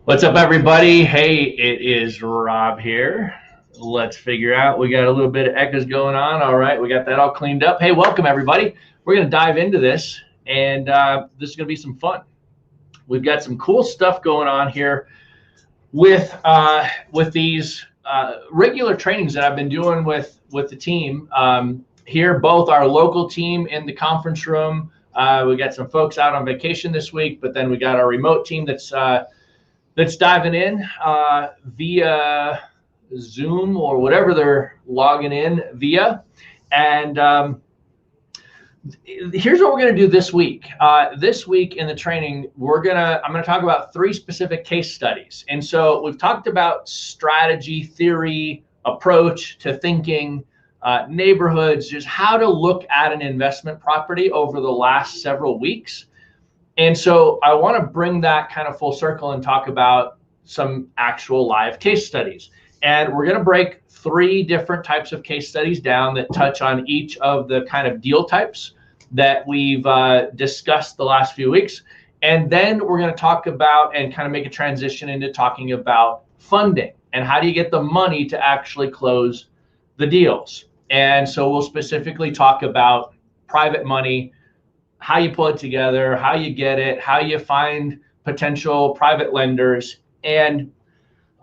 What's up, everybody? Hey, it is Rob here. Let's figure out. We got a little bit of echoes going on. All right, we got that all cleaned up. Hey, welcome, everybody. We're going to dive into this, and this is going to be some fun. We've got some cool stuff going on here with these regular trainings that I've been doing with the team here, both our local team in the conference room. We got some folks out on vacation this week, but then we got our remote team that's diving in via Zoom or whatever they're logging in via. And here's what we're going to do this week. This week in the training, I'm going to talk about 3 specific case studies. And so we've talked about strategy, theory, approach to thinking, neighborhoods, just how to look at an investment property over the last several weeks. And so I want to bring that kind of full circle and talk about some actual live case studies. And we're going to break 3 different types of case studies down that touch on each of the kind of deal types that we've discussed the last few weeks. And then we're going to talk about and kind of make a transition into talking about funding and how do you get the money to actually close the deals. And so we'll specifically talk about private money, how you pull it together, how you get it, how you find potential private lenders. And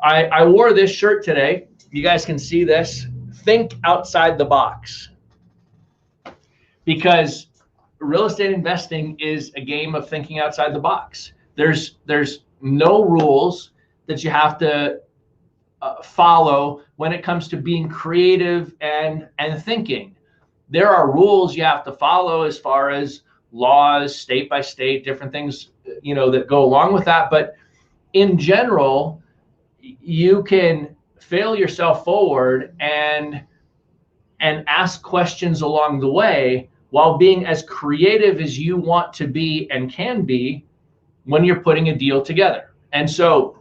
I wore this shirt today. You guys can see this. Think outside the box. Because real estate investing is a game of thinking outside the box. There's no rules that you have to follow when it comes to being creative and thinking. There are rules you have to follow as far as laws, state by state, different things, that go along with that. But in general, you can fail yourself forward and ask questions along the way while being as creative as you want to be and can be when you're putting a deal together. And so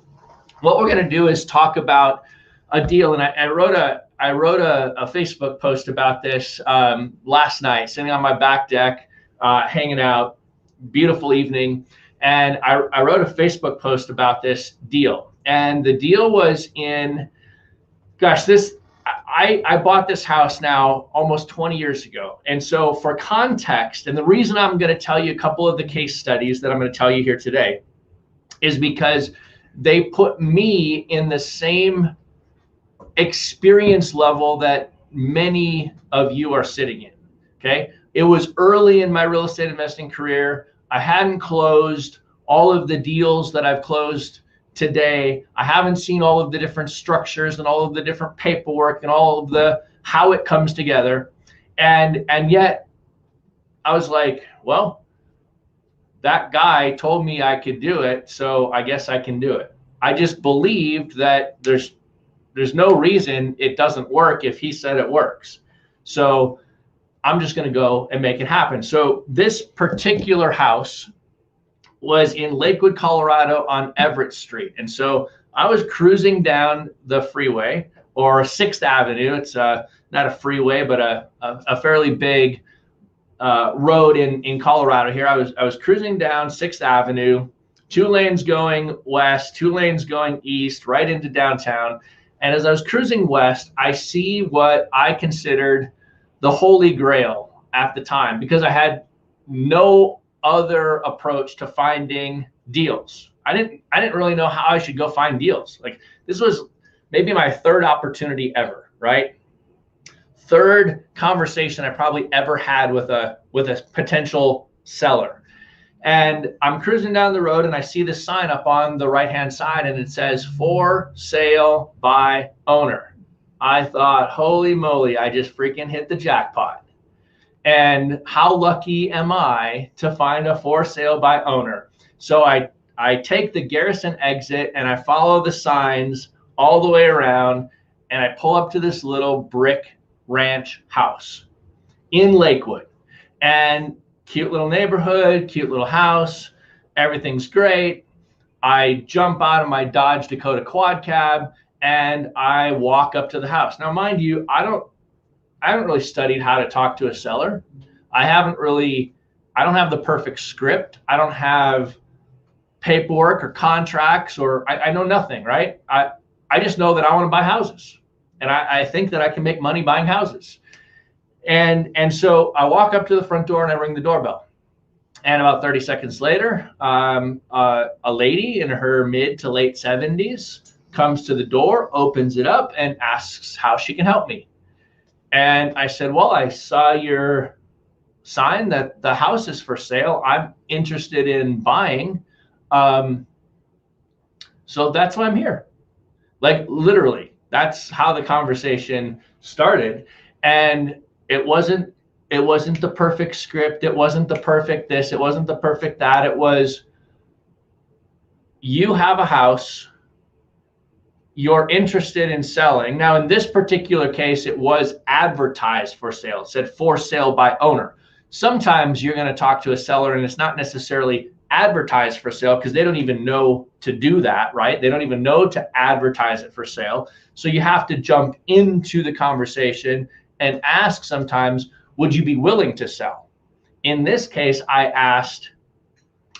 what we're going to do is talk about a deal. And I wrote a Facebook post about this last night, sitting on my back deck, hanging out, beautiful evening. And I wrote a Facebook post about this deal. And the deal was in, I bought this house now almost 20 years ago. And so for context, and the reason I'm going to tell you a couple of the case studies that I'm going to tell you here today is because they put me in the same experience level that many of you are sitting in. Okay. It was early in my real estate investing career. I hadn't closed all of the deals that I've closed today. I haven't seen all of the different structures and all of the different paperwork and all of the how it comes together. And yet I was like, well, that guy told me I could do it, so I guess I can do it. I just believed that there's no reason it doesn't work if he said it works. So I'm just going to go and make it happen. So this particular house was in Lakewood, Colorado on Everett Street. And so I was cruising down the freeway, or 6th Avenue. It's not a freeway, but a fairly big road in Colorado here. I was cruising down 6th Avenue, 2 lanes going west, 2 lanes going east, right into downtown. And as I was cruising west, I see what I considered the holy grail at the time, because I had no other approach to finding deals. I didn't really know how I should go find deals. Like, this was maybe my 3rd opportunity ever, right? 3rd conversation I probably ever had with a potential seller. And I'm cruising down the road and I see this sign up on the right-hand side and it says for sale by owner. I thought, holy moly, I just freaking hit the jackpot. And how lucky am I to find a for sale by owner? So I take the Garrison exit and I follow the signs all the way around and I pull up to this little brick ranch house in Lakewood. And cute little neighborhood, cute little house, everything's great. I jump out of my Dodge Dakota quad cab and I walk up to the house. Now, mind you, I haven't really studied how to talk to a seller. I don't have the perfect script. I don't have paperwork or contracts, or I know nothing, right? I just know that I want to buy houses, and I think that I can make money buying houses. And so I walk up to the front door and I ring the doorbell. And about 30 seconds later, a lady in her mid to late 70s comes to the door, opens it up, and asks how she can help me. And I said, well, I saw your sign that the house is for sale. I'm interested in buying. So that's why I'm here. Like, literally, that's how the conversation started. And it wasn't the perfect script. It wasn't the perfect this. It wasn't the perfect that. It was, you have a house, you're interested in selling. Now, in this particular case, it was advertised for sale. It said for sale by owner. Sometimes you're going to talk to a seller and it's not necessarily advertised for sale because they don't even know to do that, right? They don't even know to advertise it for sale. So you have to jump into the conversation and ask sometimes, would you be willing to sell? In this case, I asked,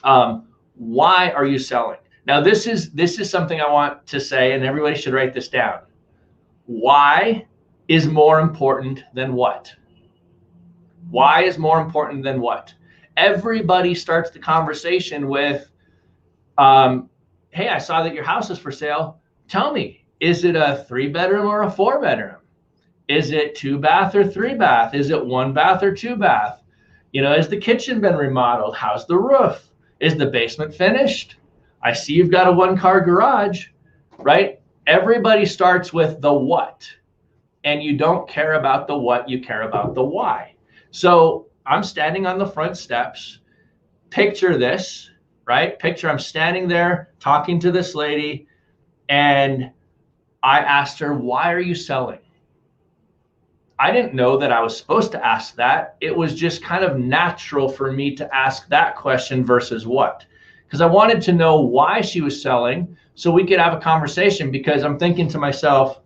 why are you selling? Now, this is something I want to say, and everybody should write this down. Why is more important than what? Why is more important than what? Everybody starts the conversation with, hey, I saw that your house is for sale. Tell me, is it a 3-bedroom or a 4-bedroom? Is it 2-bath or 3-bath? Is it 1-bath or 2-bath? You know, has the kitchen been remodeled? How's the roof? Is the basement finished? I see you've got a 1-car garage, right? Everybody starts with the what, and you don't care about the what, you care about the why. So I'm standing on the front steps. Picture this, right? Picture I'm standing there talking to this lady, and I asked her, why are you selling? I didn't know that I was supposed to ask that. It was just kind of natural for me to ask that question versus what, because I wanted to know why she was selling so we could have a conversation, because I'm thinking to myself,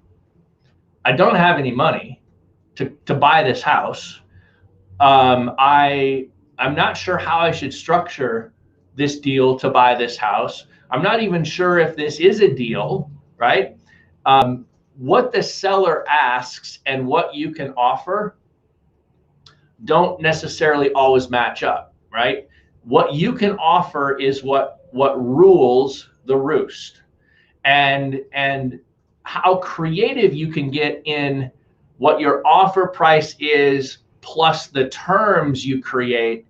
I don't have any money to buy this house. I'm not sure how I should structure this deal to buy this house. I'm not even sure if this is a deal, right? What the seller asks and what you can offer don't necessarily always match up, right? What you can offer is what rules the roost, and how creative you can get in what your offer price is plus the terms you create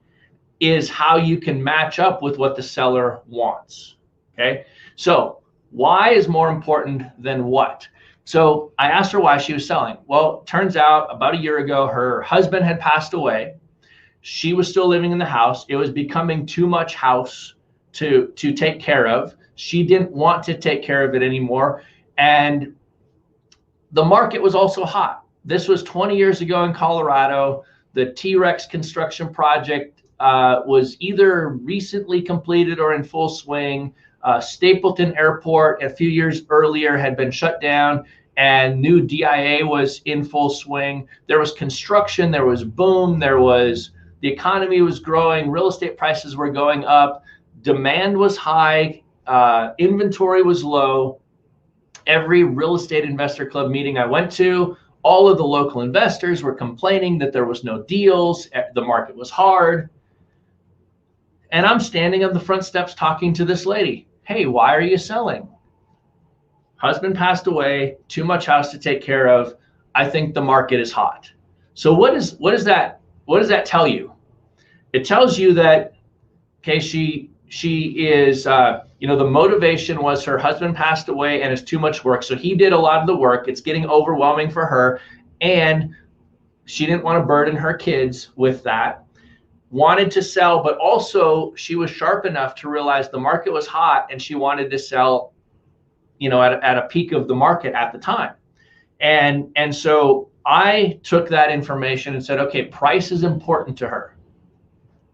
is how you can match up with what the seller wants. Okay, so why is more important than what? So I asked her why she was selling. Well, turns out about a year ago, her husband had passed away. She was still living in the house. It was becoming too much house to take care of. She didn't want to take care of it anymore. And the market was also hot. This was 20 years ago in Colorado. The T-Rex construction project was either recently completed or in full swing. Stapleton Airport a few years earlier had been shut down, and new DIA was in full swing. There was construction, there was boom, the economy was growing, real estate prices were going up, demand was high, inventory was low. Every real estate investor club meeting I went to, all of the local investors were complaining that there was no deals, the market was hard. And I'm standing on the front steps talking to this lady. Hey, why are you selling? Husband passed away, too much house to take care of. I think the market is hot. So what does that tell you? It tells you that, okay, she is, the motivation was her husband passed away and it's too much work. So he did a lot of the work. It's getting overwhelming for her. And she didn't want to burden her kids with that. Wanted to sell, but also she was sharp enough to realize the market was hot and she wanted to sell, at a peak of the market at the time. And so I took that information and said, okay, price is important to her.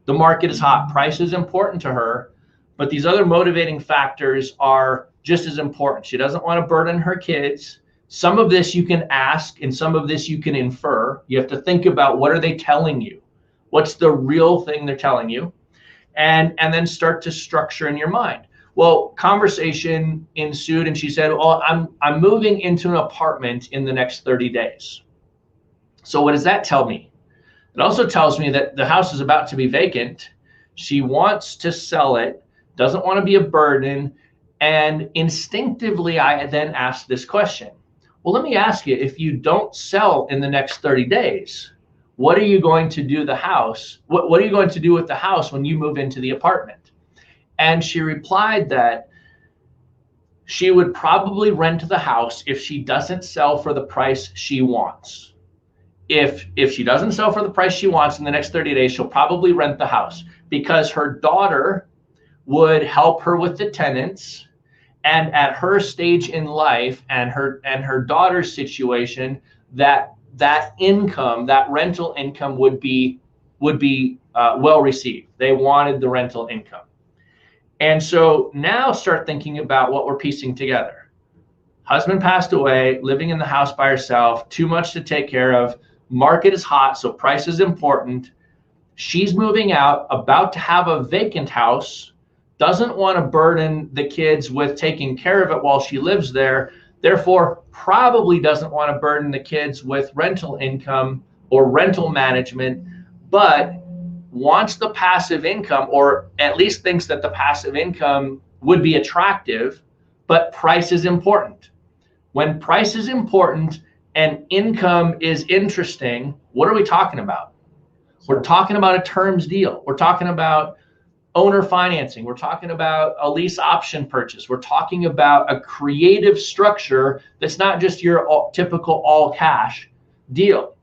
The market is hot. Price is important to her, but these other motivating factors are just as important. She doesn't want to burden her kids. Some of this you can ask and some of this you can infer. You have to think about, what are they telling you? What's the real thing they're telling you? And then start to structure in your mind. Well, conversation ensued, and she said, "Well, I'm moving into an apartment in the next 30 days." So what does that tell me? It also tells me that the house is about to be vacant. She wants to sell it, doesn't want to be a burden, and instinctively I then asked this question. Well, let me ask you, if you don't sell in the next 30 days, what are you going to do the house? What are you going to do with the house when you move into the apartment? And she replied that she would probably rent the house if she doesn't sell for the price she wants. If she doesn't sell for the price she wants in the next 30 days, she'll probably rent the house because her daughter would help her with the tenants. And at her stage in life and her daughter's situation, that income, that rental income would be well received. They wanted the rental income. And so now start thinking about what we're piecing together. Husband passed away, living in the house by herself, too much to take care of. Market is hot, so price is important. She's moving out, about to have a vacant house, doesn't want to burden the kids with taking care of it while she lives there, therefore probably doesn't want to burden the kids with rental income or rental management, but wants the passive income, or at least thinks that the passive income would be attractive, but price is important. When price is important and income is interesting, what are we talking about? We're talking about a terms deal. We're talking about owner financing. We're talking about a lease option purchase. We're talking about a creative structure that's not just your typical all cash deal.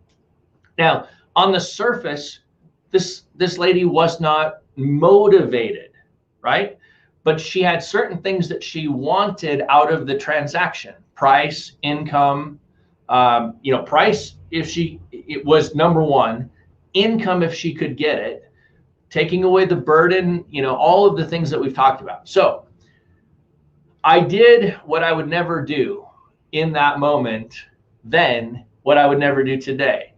Now, on the surface, this lady was not motivated, right? But she had certain things that she wanted out of the transaction: price, income. Price, it was number one. Income, if she could get it. Taking away the burden, all of the things that we've talked about. So I did what I would never do in that moment, then what I would never do today.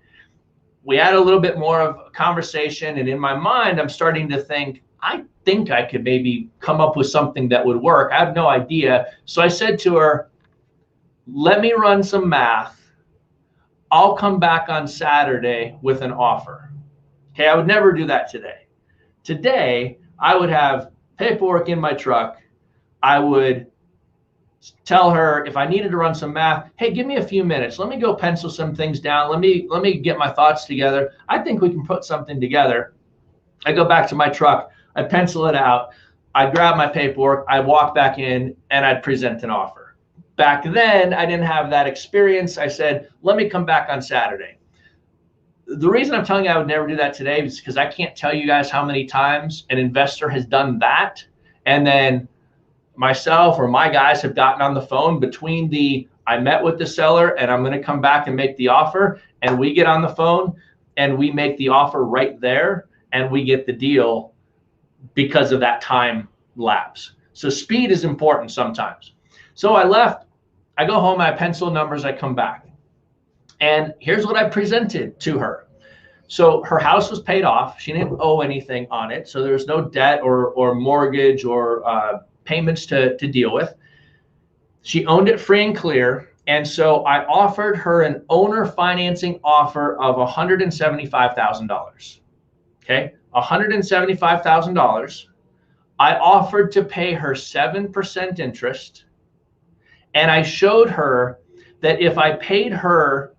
We had a little bit more of a conversation, and in my mind, I'm starting to think, I think I could maybe come up with something that would work. I have no idea. So I said to her, let me run some math. I'll come back on Saturday with an offer. Okay, I would never do that today. Today, I would have paperwork in my truck. I would tell her, if I needed to run some math, hey, give me a few minutes. Let me go pencil some things down. Let me get my thoughts together. I think we can put something together. I go back to my truck. I pencil it out. I grab my paperwork. I walk back in, and I'd present an offer. Back then, I didn't have that experience. I said, let me come back on Saturday. The reason I'm telling you I would never do that today is because I can't tell you guys how many times an investor has done that, and then myself or my guys have gotten on the phone between I met with the seller and I'm going to come back and make the offer, and we get on the phone and we make the offer right there, and we get the deal because of that time lapse. So speed is important sometimes. So I left, I go home, I pencil numbers, I come back. And here's what I presented to her. So her house was paid off. She didn't owe anything on it. So there was no debt or mortgage or payments to deal with. She owned it free and clear. And so I offered her an owner financing offer of $175,000. Okay, $175,000. I offered to pay her 7% interest. And I showed her that if I paid her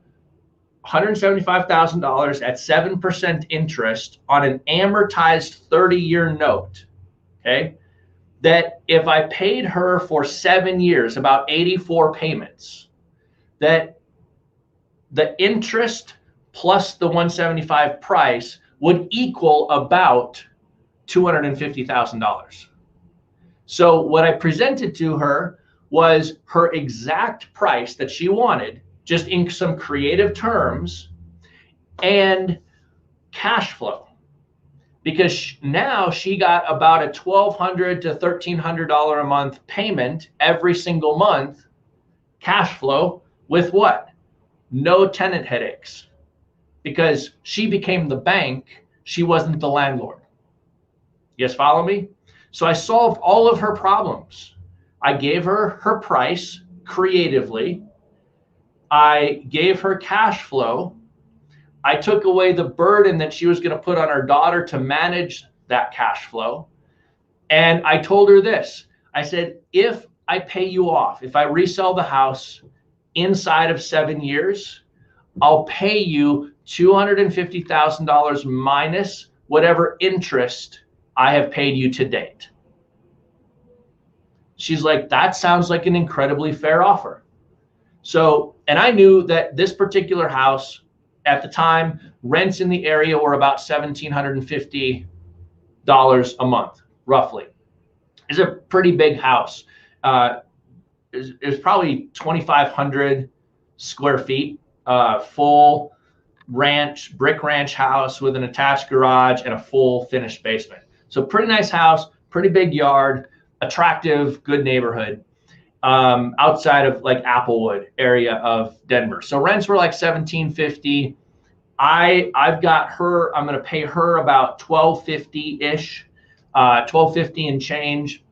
$175,000 at 7% interest on an amortized 30-year note, okay, that if I paid her for 7 years, about 84 payments, that the interest plus the 175 price would equal about $250,000. So what I presented to her was her exact price that she wanted, just in some creative terms, and cash flow. Because now she got about a $1,200 to $1,300 a month payment every single month, cash flow, with what? No tenant headaches. Because she became the bank, she wasn't the landlord. You guys follow me? So I solved all of her problems. I gave her her price creatively. I gave her cash flow. I took away the burden that she was going to put on her daughter to manage that cash flow. And I told her this. I said, if I pay you off, if I resell the house inside of 7 years, I'll pay you $250,000 minus whatever interest I have paid you to date. She's like, that sounds like an incredibly fair offer. So, and I knew that this particular house at the time, rents in the area were about $1,750 a month, roughly. It's a pretty big house. It's probably 2,500 square feet, full ranch, brick ranch house with an attached garage and a full finished basement. So pretty nice house, pretty big yard, attractive, good neighborhood, outside of like Applewood area of Denver. So rents were like $1,750. I've got her, I'm going to pay her about $1,250-ish, $1,250 and change.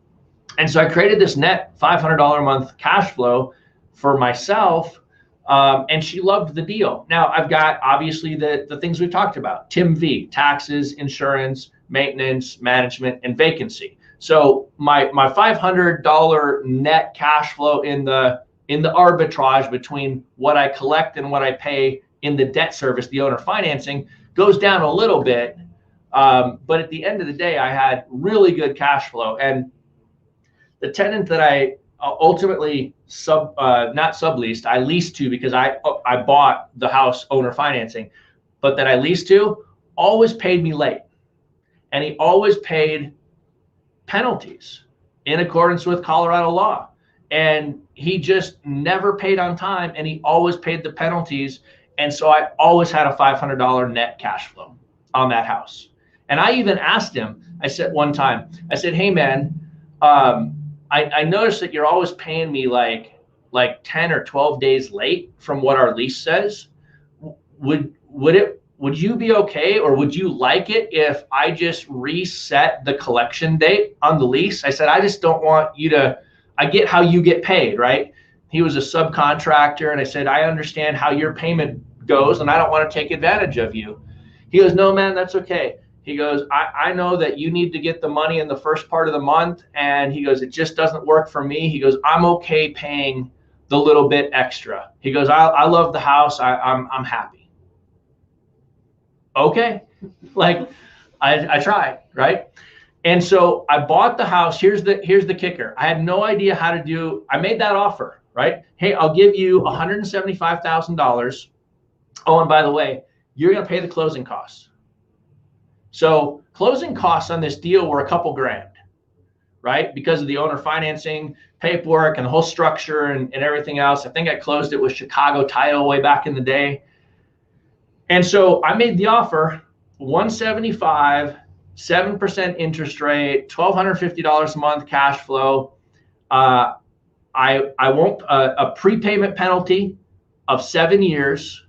And so I created this net $500 a month cash flow for myself. And she loved the deal. Now I've got obviously the things we've talked about: Tim V, taxes, insurance, maintenance, management, and vacancy. So my $500 net cash flow in the arbitrage between what I collect and what I pay in the debt service, the owner financing, goes down a little bit. But at the end of the day, I had really good cash flow. And the tenant that I ultimately not subleased, I leased to, because I bought the house owner financing, but that I leased to always paid me late. And he always paid penalties in accordance with Colorado law. And he just never paid on time, and he always paid the penalties. And so I always had a $500 net cash flow on that house. And I even asked him, I said one time, I said, hey man, I noticed that you're always paying me like 10 or 12 days late from what our lease says. Would you be okay, or would you like it if I just reset the collection date on the lease? I said, I just don't want you to, I get how you get paid, right? He was a subcontractor, and I said, I understand how your payment goes, and I don't want to take advantage of you. He goes, no, man, that's okay. He goes, I know that you need to get the money in the first part of the month. And he goes, it just doesn't work for me. He goes, I'm okay paying the little bit extra. He goes, I love the house. I'm happy. Okay. Like I tried, right? And so I bought the house. Here's the kicker. I had no idea how to do, I made that offer, right? Hey, I'll give you $175,000. Oh, and by the way, you're going to pay the closing costs. So closing costs on this deal were a couple grand, right? Because of the owner financing, paperwork, and the whole structure and everything else. I think I closed it with Chicago Title way back in the day. And so I made the offer, $175, 7% interest rate, $1,250 a month cash flow. I won't, a prepayment penalty of 7 years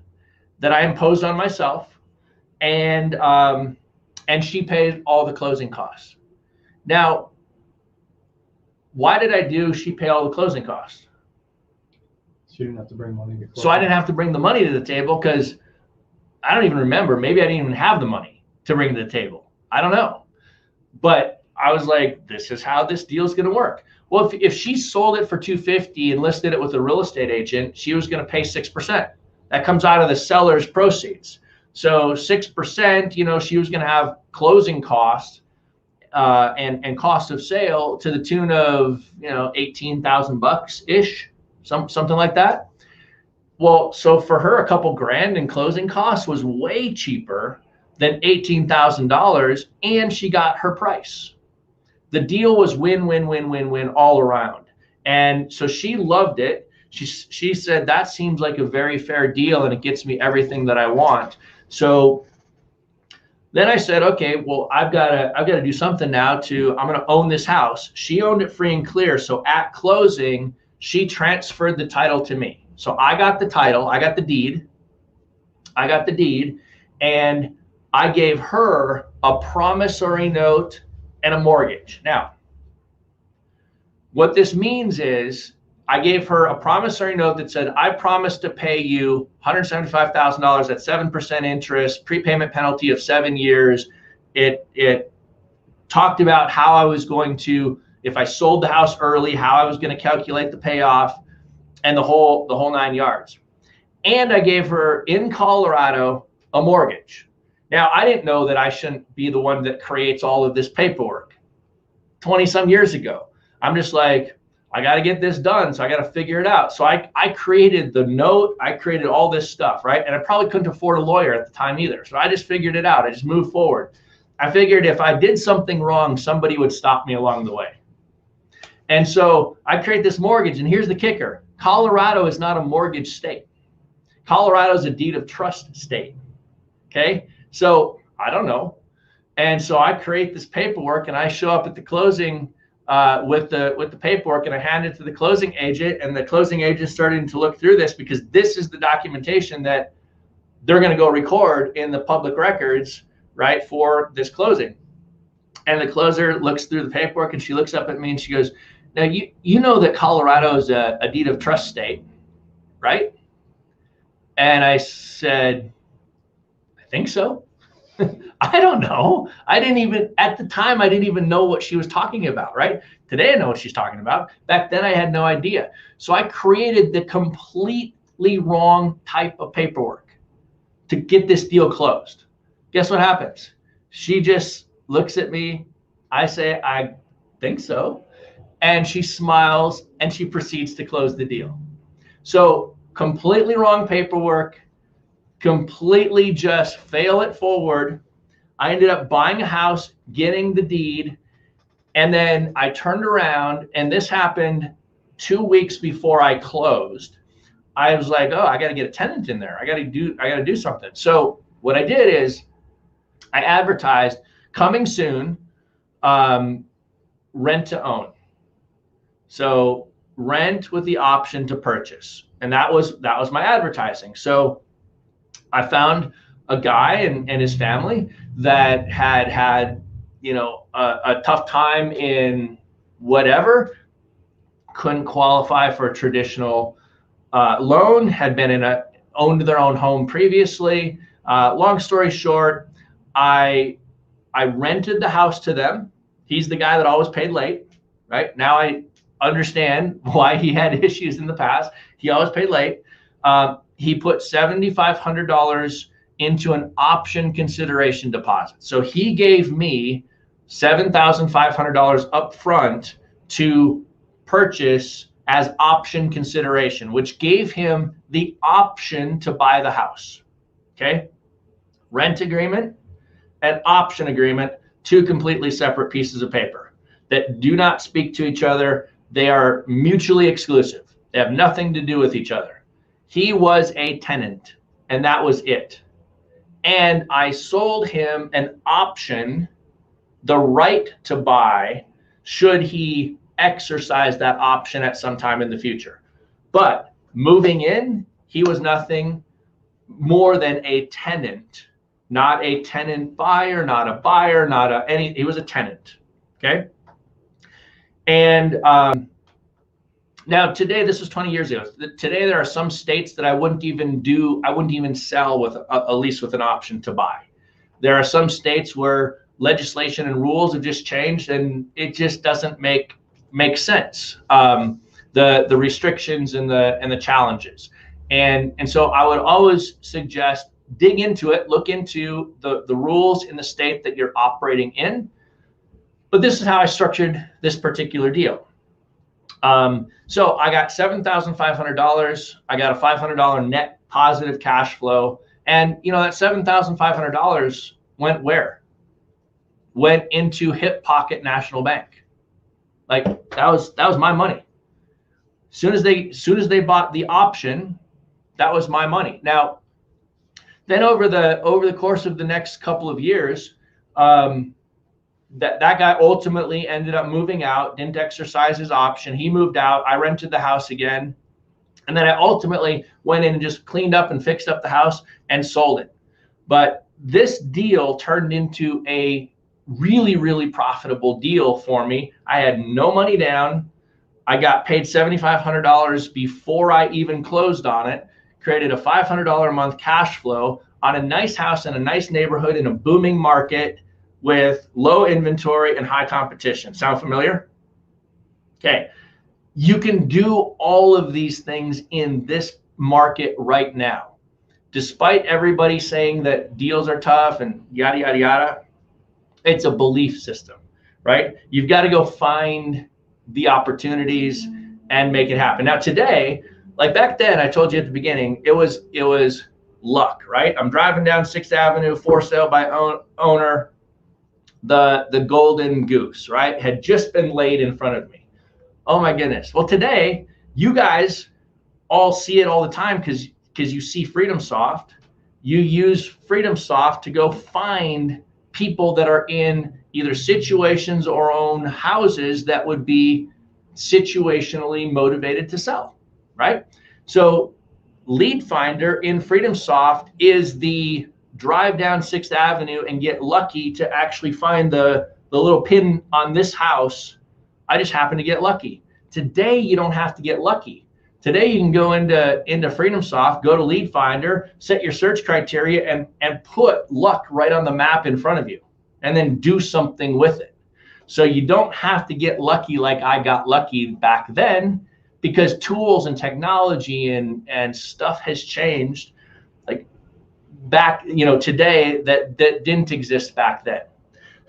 that I imposed on myself. And she paid all the closing costs. Now, why did she pay all the closing costs? She didn't have to bring money to close. So I didn't have to bring the money to the table, because I don't even remember. Maybe I didn't even have the money to bring to the table. I don't know. But I was like, this is how this deal is going to work. Well, if she sold it for $250 and listed it with a real estate agent, she was going to pay 6%. That comes out of the seller's proceeds. So 6%, she was going to have closing costs and cost of sale to the tune of, $18,000 ish, something like that. Well, so for her, a couple grand in closing costs was way cheaper than $18,000, and she got her price. The deal was win, win, win, win, win all around. And so she loved it. She said, that seems like a very fair deal, and it gets me everything that I want. So then I said, okay, well, I've got to do something now I'm going to own this house. She owned it free and clear. So at closing, she transferred the title to me. So I got the title, I got the deed, and I gave her a promissory note and a mortgage. Now, What this means is I gave her a promissory note that said, I promise to pay you $175,000 at 7% interest, prepayment penalty of 7 years. It talked about how I was going to, if I sold the house early, how I was going to calculate the payoff and the whole 9 yards. And I gave her in Colorado a mortgage. Now, I didn't know that I shouldn't be the one that creates all of this paperwork 20 some years ago. I'm just like, I got to get this done. So I got to figure it out. So I created the note. I created all this stuff, right? And I probably couldn't afford a lawyer at the time either. So I just figured it out. I just moved forward. I figured if I did something wrong, somebody would stop me along the way. And so I create this mortgage. And here's the kicker. Colorado is not a mortgage state. Colorado is a deed of trust state. Okay. So I don't know. And so I create this paperwork and I show up at the closing with the paperwork, and I hand it to the closing agent, and the closing agent started to look through this because this is the documentation that they're going to go record in the public records, right, for this closing. And the closer looks through the paperwork and she looks up at me and she goes, now you know that Colorado is a deed of trust state, right? And I said, I think so. I don't know. At the time, I didn't even know what she was talking about, right? Today, I know what she's talking about. Back then, I had no idea. So I created the completely wrong type of paperwork to get this deal closed. Guess what happens? She just looks at me. I say, I think so. And she smiles and she proceeds to close the deal. So completely wrong paperwork, completely just fail it forward. I ended up buying a house, getting the deed, and then I turned around, and this happened 2 weeks before I closed. I was like, oh, I got to get a tenant in there. I got to do something. So what I did is I advertised coming soon, rent to own. So rent with the option to purchase. And that was my advertising. So I found a guy and his family that had a tough time in whatever, couldn't qualify for a traditional loan, had been owned their own home previously. Long story short, I rented the house to them. He's the guy that always paid late, right? Now I understand why he had issues in the past. He always paid late. He put $7,500 into an option consideration deposit. So he gave me $7,500 up front to purchase as option consideration, which gave him the option to buy the house. Okay. Rent agreement and option agreement, two completely separate pieces of paper that do not speak to each other. They are mutually exclusive. They have nothing to do with each other. He was a tenant, and that was it. And I sold him an option, the right to buy, should he exercise that option at some time in the future. But moving in, he was nothing more than a tenant, not a tenant buyer, not a buyer, he was a tenant. Okay. And now today, this was 20 years ago. Today, there are some states that I wouldn't even sell with a lease with an option to buy. There are some states where legislation and rules have just changed, and it just doesn't make sense. The restrictions and the challenges, and so I would always suggest dig into it, look into the rules in the state that you're operating in. But this is how I structured this particular deal. So I got $7,500. I got a $500 net positive cash flow. And, that $7,500 went where? Went into Hip Pocket National Bank. Like that was my money. Soon as they bought the option, that was my money. Now, then over the course of the next couple of years, that guy ultimately ended up moving out, didn't exercise his option. He moved out. I rented the house again. And then I ultimately went in and just cleaned up and fixed up the house and sold it. But this deal turned into a really, really profitable deal for me. I had no money down. I got paid $7,500 before I even closed on it, created a $500 a month cash flow on a nice house in a nice neighborhood in a booming market with low inventory and high competition. Sound familiar? Okay. You can do all of these things in this market right now. Despite everybody saying that deals are tough and yada, yada, yada, it's a belief system, right? You've got to go find the opportunities and make it happen. Now today, like back then, I told you at the beginning, it was luck, right? I'm driving down 6th Avenue, for sale by owner, the golden goose, right? Had just been laid in front of me. Oh my goodness. Well, today, you guys all see it all the time because you see FreedomSoft. You use FreedomSoft to go find people that are in either situations or own houses that would be situationally motivated to sell, right? So Lead Finder in FreedomSoft is the drive down 6th Avenue and get lucky to actually find the little pin on this house. I just happen to get lucky. Today, you don't have to get lucky. Today, you can go into FreedomSoft, go to Lead Finder, set your search criteria, and put luck right on the map in front of you, and then do something with it. So you don't have to get lucky like I got lucky back then, because tools and technology and stuff has changed. Like back, today that didn't exist back then.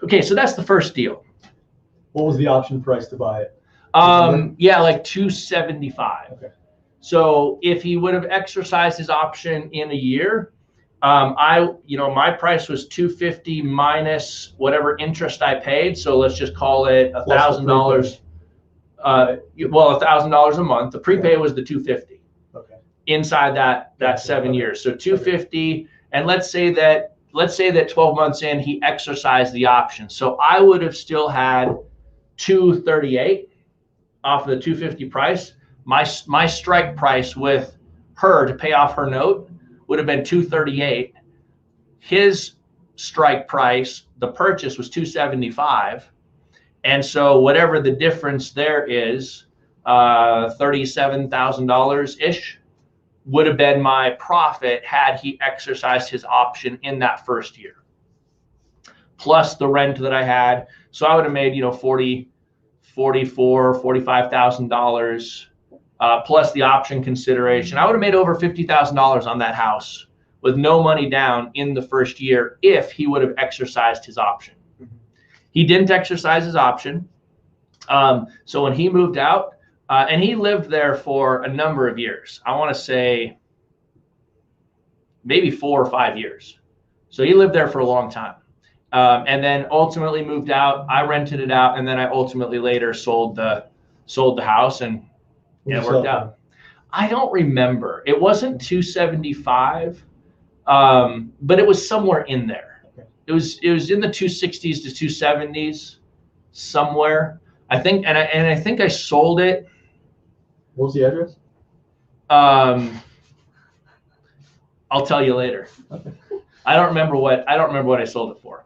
Okay, so that's the first deal. What was the option price to buy it? Yeah, like $275. Okay. So if he would have exercised his option in a year, my price was $250 minus whatever interest I paid. So let's just call it $1,000. $1,000 a month. The prepay was the $250. Okay. Inside that 7 years. So $250, and let's say that 12 months in he exercised the option. So I would have still had $238 off of the $250 price. My strike price with her to pay off her note would have been $238. His strike price, the purchase, was $275. And so whatever the difference there is, $37,000 ish, would have been my profit had he exercised his option in that first year, plus the rent that I had. So I would have made $45,000 plus the option consideration. I would have made over $50,000 on that house with no money down in the first year if he would have exercised his option. He didn't exercise his option. So when he moved out, and he lived there for a number of years, I want to say maybe 4 or 5 years. So he lived there for a long time. And then ultimately moved out. I rented it out, and then I ultimately later sold the house, and it worked out. I don't remember. It wasn't $275, but it was somewhere in there. It was in the 260s to 270s somewhere. I think, and I think I sold it. What was the address? I'll tell you later. Okay. I don't remember what I sold it for.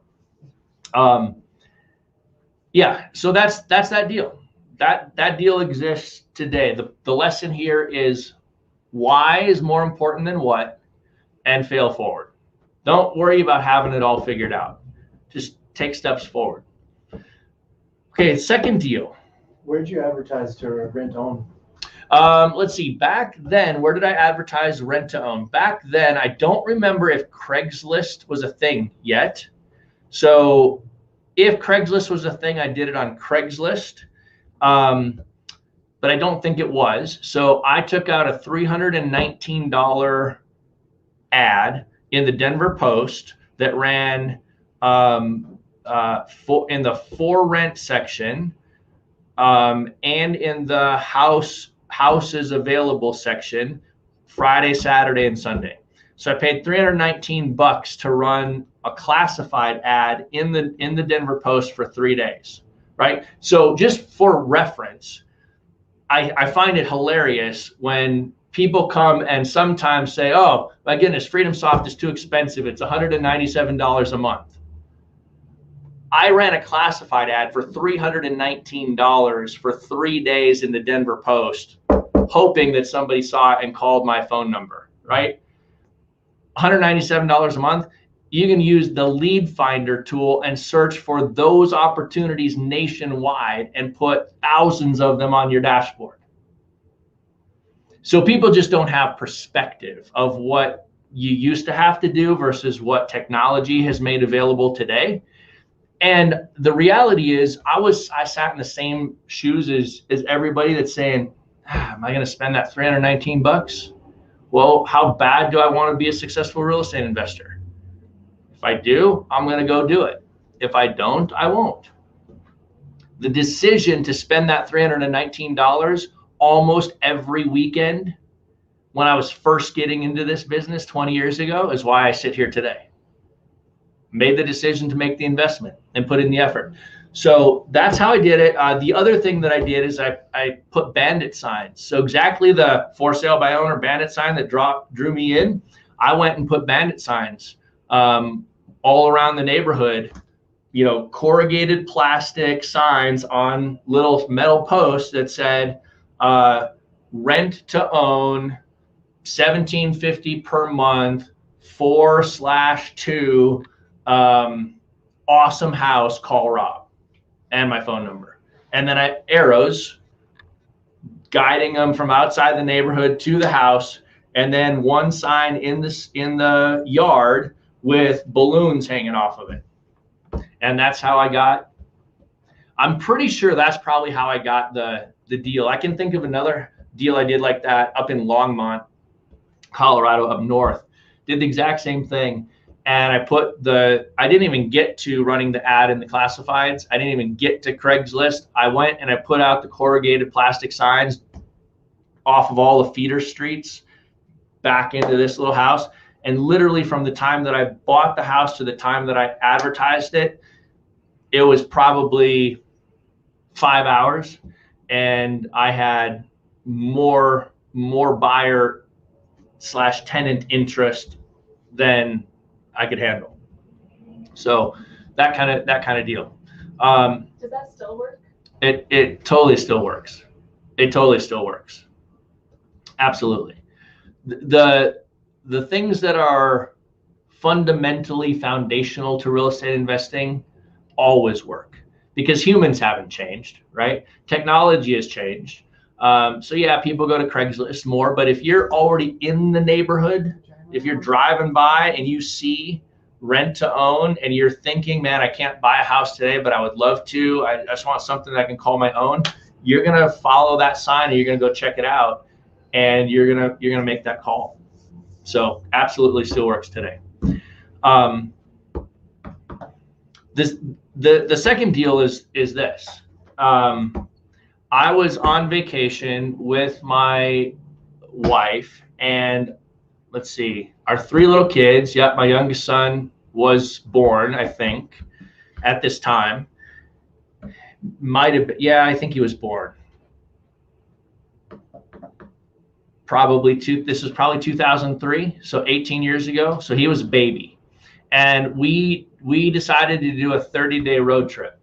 Yeah, so that's that deal. That deal exists today. The lesson here is why is more important than what, and fail forward. Don't worry about having it all figured out. Just take steps forward. Okay, second deal. Where did you advertise to rent own? Let's see. Back then, where did I advertise rent to own? Back then, I don't remember if Craigslist was a thing yet. So if Craigslist was a thing, I did it on Craigslist. But I don't think it was. So I took out a $319 ad in the Denver Post that ran in the for rent section and in the houses available section, Friday, Saturday, and Sunday. So I paid $319 to run a classified ad in the Denver Post for 3 days, right? So just for reference, I find it hilarious when people come and sometimes say, oh, my goodness, FreedomSoft is too expensive. It's $197 a month. I ran a classified ad for $319 for 3 days in the Denver Post, hoping that somebody saw it and called my phone number, right? $197 a month. You can use the lead finder tool and search for those opportunities nationwide and put thousands of them on your dashboard. So people just don't have perspective of what you used to have to do versus what technology has made available today. And the reality is I sat in the same shoes as everybody that's saying, am I going to spend that 319 bucks? Well, how bad do I want to be a successful real estate investor? If I do, I'm going to go do it. If I don't, I won't. The decision to spend that $319 almost every weekend when I was first getting into this business 20 years ago is why I sit here today. Made the decision to make the investment and put in the effort. So that's how I did it. The other thing that I did is I put bandit signs. So exactly the for sale by owner bandit sign that drew me in, I went and put bandit signs all around the neighborhood, you know, corrugated plastic signs on little metal posts that said rent to own, $1,750 per month, 4/2, awesome house, call Rob, and my phone number. And then I arrows guiding them from outside the neighborhood to the house, and then one sign in the yard with balloons hanging off of it. And that's how I'm pretty sure that's probably how I got the deal. I can think of another deal I did like that up in Longmont, Colorado, up north. Did the exact same thing. And I didn't even get to running the ad in the classifieds. I didn't even get to Craigslist. I went and I put out the corrugated plastic signs off of all the feeder streets back into this little house. And literally from the time that I bought the house to the time that I advertised it, it was probably 5 hours. And I had more buyer/tenant interest than I could handle. So that kind of deal. Does that still work? It totally still works. It totally still works. Absolutely. The things that are fundamentally foundational to real estate investing always work because humans haven't changed, right? Technology has changed. So yeah, people go to Craigslist more, but if you're already in the neighborhood, if you're driving by and you see rent to own and you're thinking, man, I can't buy a house today, but I would love to, I just want something that I can call my own, you're going to follow that sign and you're going to go check it out and you're going to make that call. So absolutely still works today. The second deal is this. I was on vacation with my wife and let's see, our 3 little kids. Yep, my youngest son was born, I think, at this time. Might have been, yeah, I think he was born. This was probably 2003, so 18 years ago. So he was a baby. And we decided to do a 30-day road trip.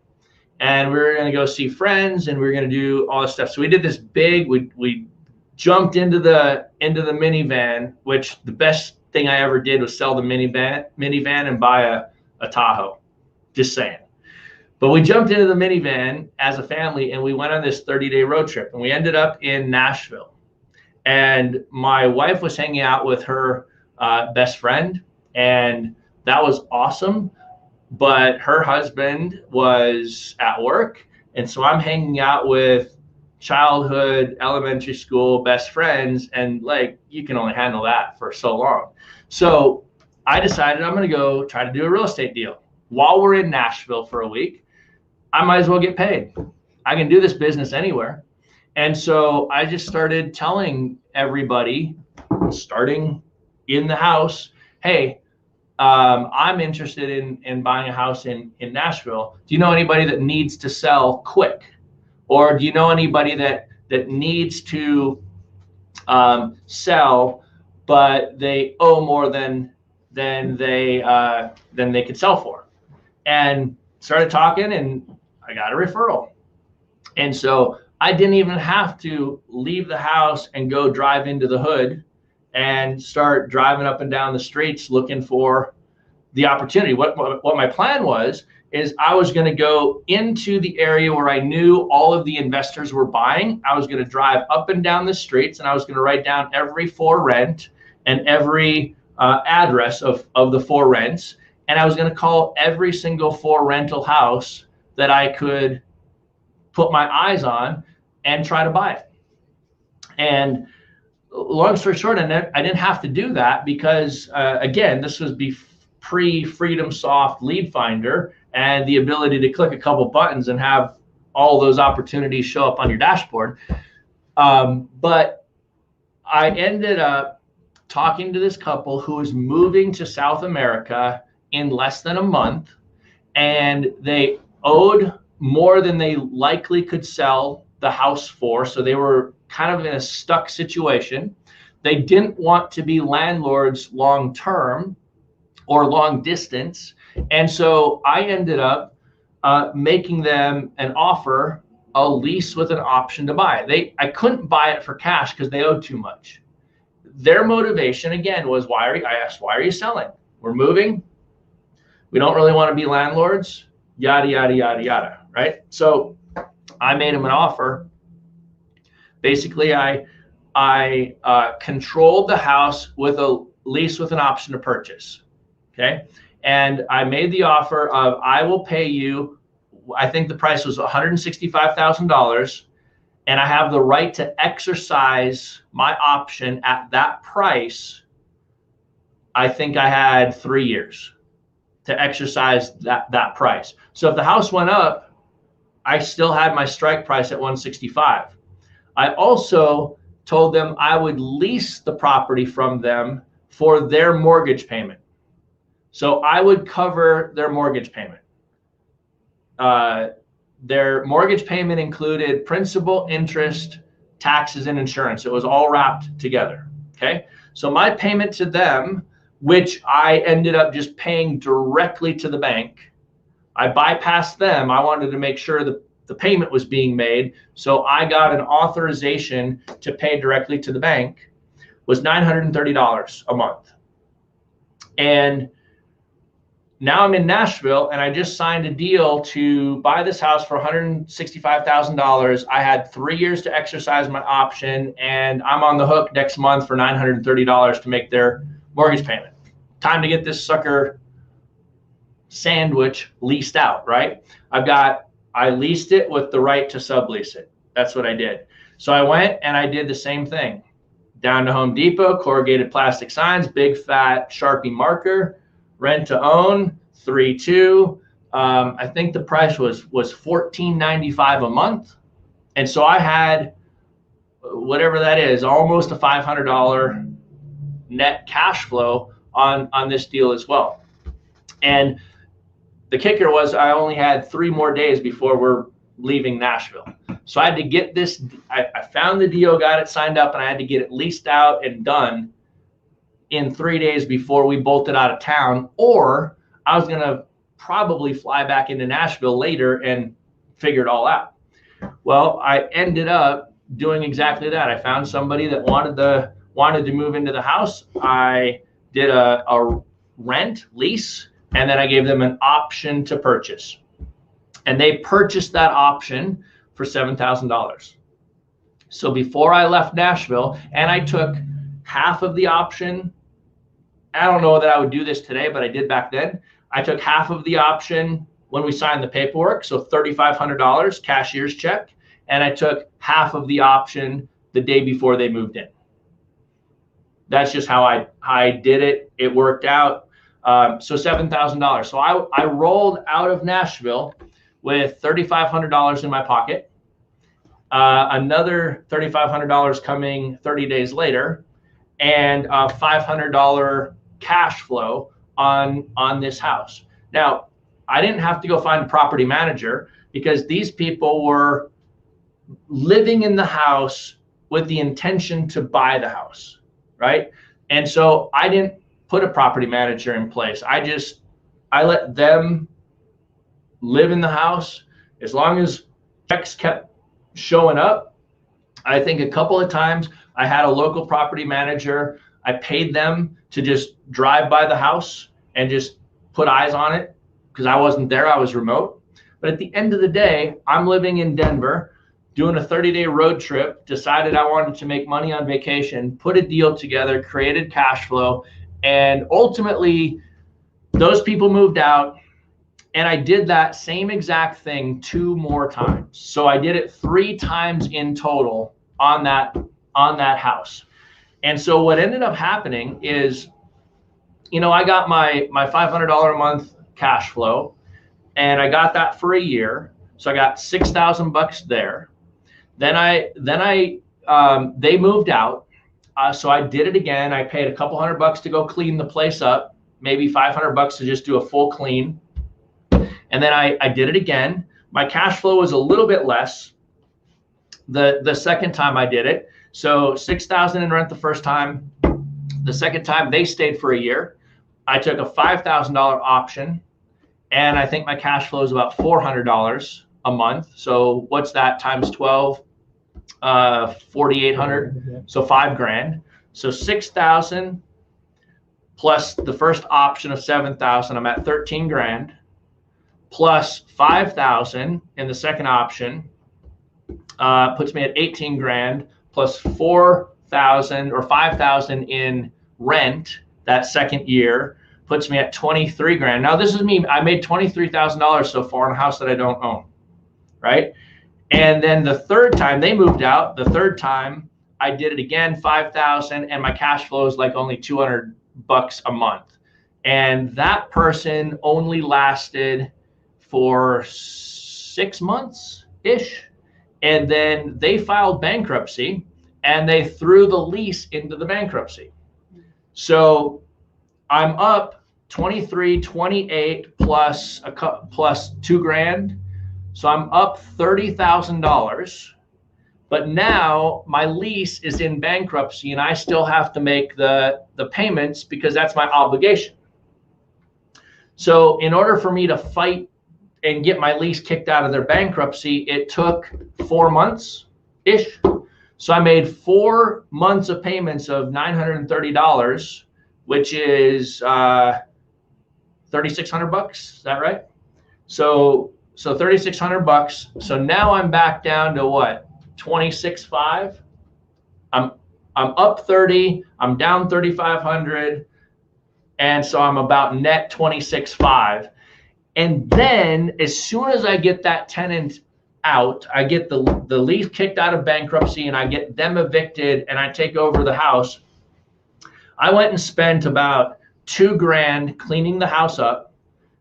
And we were going to go see friends and we were going to do all this stuff. So we did this big, we jumped into the minivan, which the best thing I ever did was sell the minivan and buy a Tahoe. Just saying. But we jumped into the minivan as a family and we went on this 30-day road trip and we ended up in Nashville. And my wife was hanging out with her best friend and that was awesome. But her husband was at work. And so I'm hanging out with childhood, elementary school best friends, and like you can only handle that for so long. So I decided I'm going to go try to do a real estate deal while we're in Nashville for a week. I might as well get paid. I can do this business anywhere. And so I just started telling everybody, starting in the house, hey, I'm interested in buying a house in Nashville. Do you know anybody that needs to sell quick? Or do you know anybody that needs to sell, but they owe more than they could sell for? And started talking, and I got a referral. And so I didn't even have to leave the house and go drive into the hood and start driving up and down the streets looking for the opportunity. What my plan was is I was going to go into the area where I knew all of the investors were buying. I was going to drive up and down the streets, and I was going to write down every for rent and every address of the for rents. And I was going to call every single for rental house that I could put my eyes on and try to buy it. And long story short, I didn't have to do that because, again, this was pre-FreedomSoft lead finder and the ability to click a couple buttons and have all those opportunities show up on your dashboard. But I ended up talking to this couple who was moving to South America in less than a month, and they owed more than they likely could sell the house for. So they were kind of in a stuck situation. They didn't want to be landlords long term or long distance. And so I ended up making them an offer, a lease with an option to buy. I couldn't buy it for cash because they owed too much. Their motivation, again, was why are you selling? We're moving. We don't really want to be landlords, yada, yada, yada, yada, right? So I made them an offer. Basically, I controlled the house with a lease with an option to purchase, okay? And I made the offer of, I will pay you, I think the price was $165,000, and I have the right to exercise my option at that price. I think I had 3 years to exercise that price. So if the house went up, I still had my strike price at 165. I also told them I would lease the property from them for their mortgage payment. So I would cover their mortgage payment. Their mortgage payment included principal, interest, taxes, and insurance. It was all wrapped together, okay? So my payment to them, which I ended up just paying directly to the bank, I bypassed them. I wanted to make sure that the payment was being made. So I got an authorization to pay directly to the bank, was $930 a month. And now I'm in Nashville, and I just signed a deal to buy this house for $165,000. I had 3 years to exercise my option, and I'm on the hook next month for $930 to make their mortgage payment. Time to get this sucker sandwich leased out, right? I leased it with the right to sublease it. That's what I did. So I went and I did the same thing. Down to Home Depot, corrugated plastic signs, big fat Sharpie marker, rent to own, 3.2. I think the price was $14.95 a month. And so I had, whatever that is, almost a $500 net cash flow on this deal as well. And the kicker was I only had 3 more days before we're leaving Nashville. So I had to get this, I found the deal, got it signed up, and I had to get it leased out and done in 3 days before we bolted out of town, or I was going to probably fly back into Nashville later and figure it all out. Well, I ended up doing exactly that. I found somebody that wanted to move into the house. I did a rent lease, and then I gave them an option to purchase. And they purchased that option for $7,000. So before I left Nashville, and I took half of the option, I don't know that I would do this today, but I did back then. I took half of the option when we signed the paperwork, so $3,500 cashier's check, and I took half of the option the day before they moved in. That's just how I did it. It worked out. So $7,000. So I rolled out of Nashville with $3,500 in my pocket, another $3,500 coming 30 days later, and a $500 cash flow on this house. Now, I didn't have to go find a property manager because these people were living in the house with the intention to buy the house, right? And so I didn't put a property manager in place. I let them live in the house. As long as checks kept showing up, I think a couple of times I had a local property manager. I paid them to just drive by the house and just put eyes on it because I wasn't there. I was remote. But at the end of the day, I'm living in Denver, doing a 30-day road trip, decided I wanted to make money on vacation, put a deal together, created cash flow, and ultimately those people moved out. And I did that same exact thing 2 more times. So I did it 3 times in total on that house. And so what ended up happening is, you know, I got my $500 a month cash flow, and I got that for a year. So I got $6,000 there. Then they moved out. So I did it again. I paid a couple $100 to go clean the place up, maybe $500 to just do a full clean. And then I did it again. My cash flow was a little bit less the second time I did it. So $6,000 in rent the first time. The second time they stayed for a year. I took a $5,000 option, and I think my cash flow is about $400 a month. So what's that times 12? 4,800. So $5,000. So 6,000 plus the first option of 7,000. I'm at 13,000. Plus 5,000 in the second option puts me at 18,000, plus 4,000 or 5,000 in rent that second year puts me at 23,000. Now this is me. I made $23,000 so far on a house that I don't own, right? And then the third time they moved out, the third time I did it again, 5,000, and my cash flow is like only $200 a month. And that person only lasted for 6 months ish. And then they filed bankruptcy and they threw the lease into the bankruptcy. So I'm up 23, 28 plus $2,000. So I'm up $30,000. But now my lease is in bankruptcy and I still have to make the payments because that's my obligation. So in order for me to fight and get my lease kicked out of their bankruptcy, it took 4 months-ish. So I made 4 months of payments of $930, which is $3,600. Is that right? So $3,600. So now I'm back down to what? 26.5. I'm up 30. I'm down 3,500, and so I'm about net 26.5. And then as soon as I get that tenant out, I get the lease kicked out of bankruptcy and I get them evicted and I take over the house. I went and spent about $2,000 cleaning the house up,